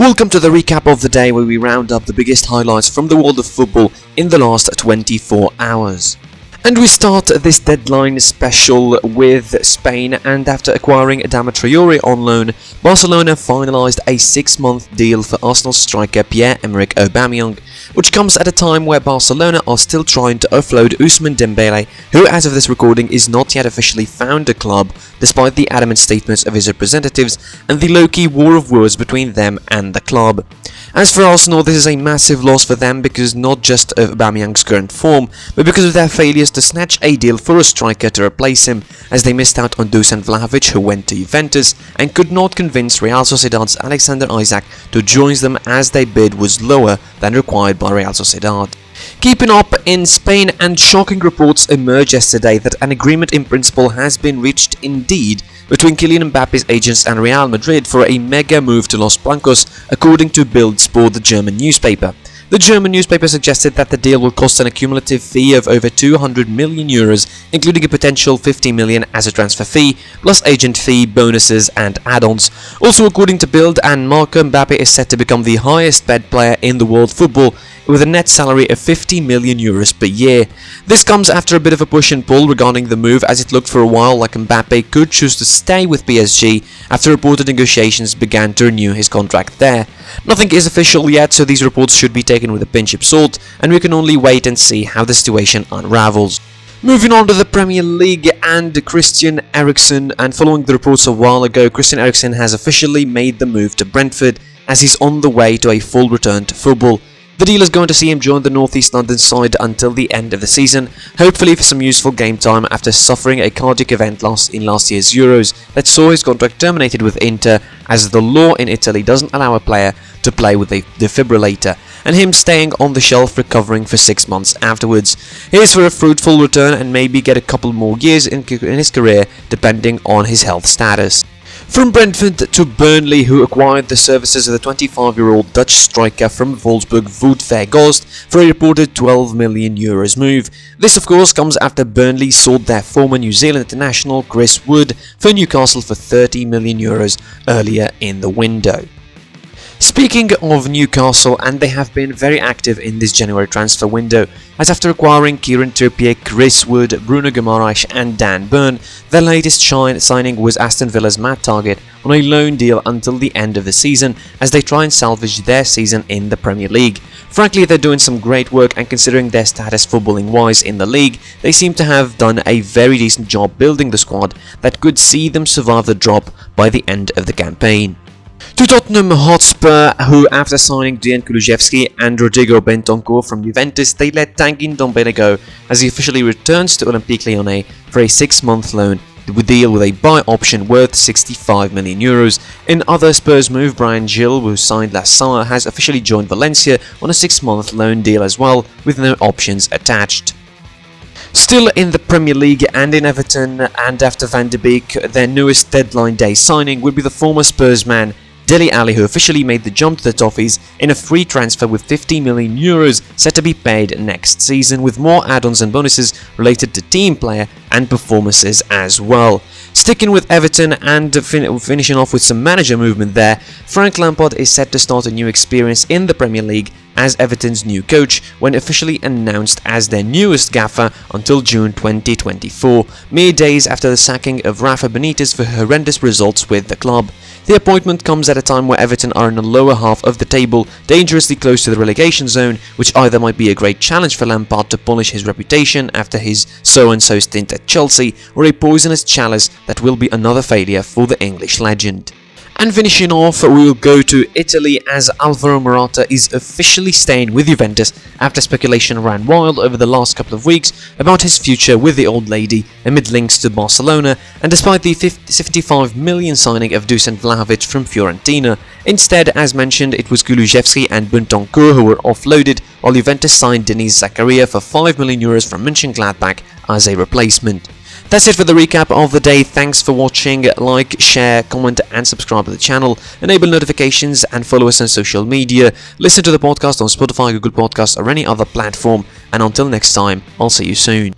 Welcome to the recap of the day where we round up the biggest highlights from the world of football in the last 24 hours. And we start this deadline special with Spain, and after acquiring Adama Traore on loan, Barcelona finalised a 6-month deal for Arsenal striker Pierre-Emerick Aubameyang, which comes at a time where Barcelona are still trying to offload Ousmane Dembele, who as of this recording is not yet officially found a club, despite the adamant statements of his representatives and the low-key war of words between them and the club. As for Arsenal, this is a massive loss for them because not just of Aubameyang's current form, but because of their failures to snatch a deal for a striker to replace him, as they missed out on Dusan Vlahovic, who went to Juventus, and could not convince Real Sociedad's Alexander Isak to join them as their bid was lower than required by Real Sociedad. Keeping up in Spain, and shocking reports emerged yesterday that an agreement in principle has been reached indeed between Kylian Mbappe's agents and Real Madrid for a mega move to Los Blancos, according to Bild Sport, the German newspaper. The German newspaper suggested that the deal will cost an accumulative fee of over 200 million euros, including a potential 50 million as a transfer fee, plus agent fee, bonuses and add-ons. Also, according to Bild, and Marco Mbappe is set to become the highest paid player in the world football, with a net salary of 50 million euros per year. This comes after a bit of a push and pull regarding the move, as it looked for a while like Mbappe could choose to stay with PSG after reported negotiations began to renew his contract there. Nothing is official yet, so these reports should be taken with a pinch of salt, and we can only wait and see how the situation unravels. Moving on to the Premier League and Christian Eriksen, and following the reports a while ago, Christian Eriksen has officially made the move to Brentford, as he's on the way to a full return to football. The deal is going to see him join the North East London side until the end of the season, hopefully for some useful game time after suffering a cardiac event in last year's Euros that saw his contract terminated with Inter, as the law in Italy doesn't allow a player to play with a defibrillator, and him staying on the shelf recovering for 6 months afterwards. Here's for a fruitful return and maybe get a couple more years in his career depending on his health status. From Brentford to Burnley, who acquired the services of the 25-year-old Dutch striker from Wolfsburg Wout Weghorst for a reported 12 million euros move. This of course comes after Burnley sold their former New Zealand international Chris Wood for Newcastle for 30 million euros earlier in the window. Speaking of Newcastle, and they have been very active in this January transfer window, as after acquiring Kieran Trippier, Chris Wood, Bruno Guimaraes and Dan Burn, their latest signing was Aston Villa's Matt Targett on a loan deal until the end of the season, as they try and salvage their season in the Premier League. Frankly, they're doing some great work, and considering their status footballing wise in the league, they seem to have done a very decent job building the squad that could see them survive the drop by the end of the campaign. To Tottenham Hotspur, who after signing Dejan Kulusevski and Rodrigo Bentancur from Juventus, they let Tanguy Ndombele go, as he officially returns to Olympique Lyonnais for a 6-month loan deal with a buy option worth 65 million euros. In other Spurs move, Brian Gill, who signed last summer, has officially joined Valencia on a 6-month loan deal as well, with no options attached. Still in the Premier League and in Everton, and after Van de Beek, their newest deadline day signing would be the former Spurs man Dele, who officially made the jump to the Toffees in a free transfer with 50 million euros set to be paid next season, with more add-ons and bonuses related to team player and performances as well. Sticking with Everton and finishing off with some manager movement there, Frank Lampard is set to start a new experience in the Premier League as Everton's new coach when officially announced as their newest gaffer until June 2024, mere days after the sacking of Rafa Benitez for horrendous results with the club. The appointment comes at a time where Everton are in the lower half of the table, dangerously close to the relegation zone, which either might be a great challenge for Lampard to polish his reputation after his so-and-so stint at Chelsea, or a poisonous chalice that will be another failure for the English legend. And finishing off, we will go to Italy, as Alvaro Morata is officially staying with Juventus after speculation ran wild over the last couple of weeks about his future with the old lady amid links to Barcelona, and despite the 75 million signing of Dusan Vlahovic from Fiorentina. Instead, as mentioned, it was Kulusevski and Bentancur who were offloaded, while Juventus signed Denis Zakaria for 5 million euros from Mönchengladbach as a replacement. That's it for the recap of the day. Thanks for watching. Like, share, comment and subscribe to the channel. Enable notifications and follow us on social media. Listen to the podcast on Spotify, Google Podcasts or any other platform. And until next time, I'll see you soon.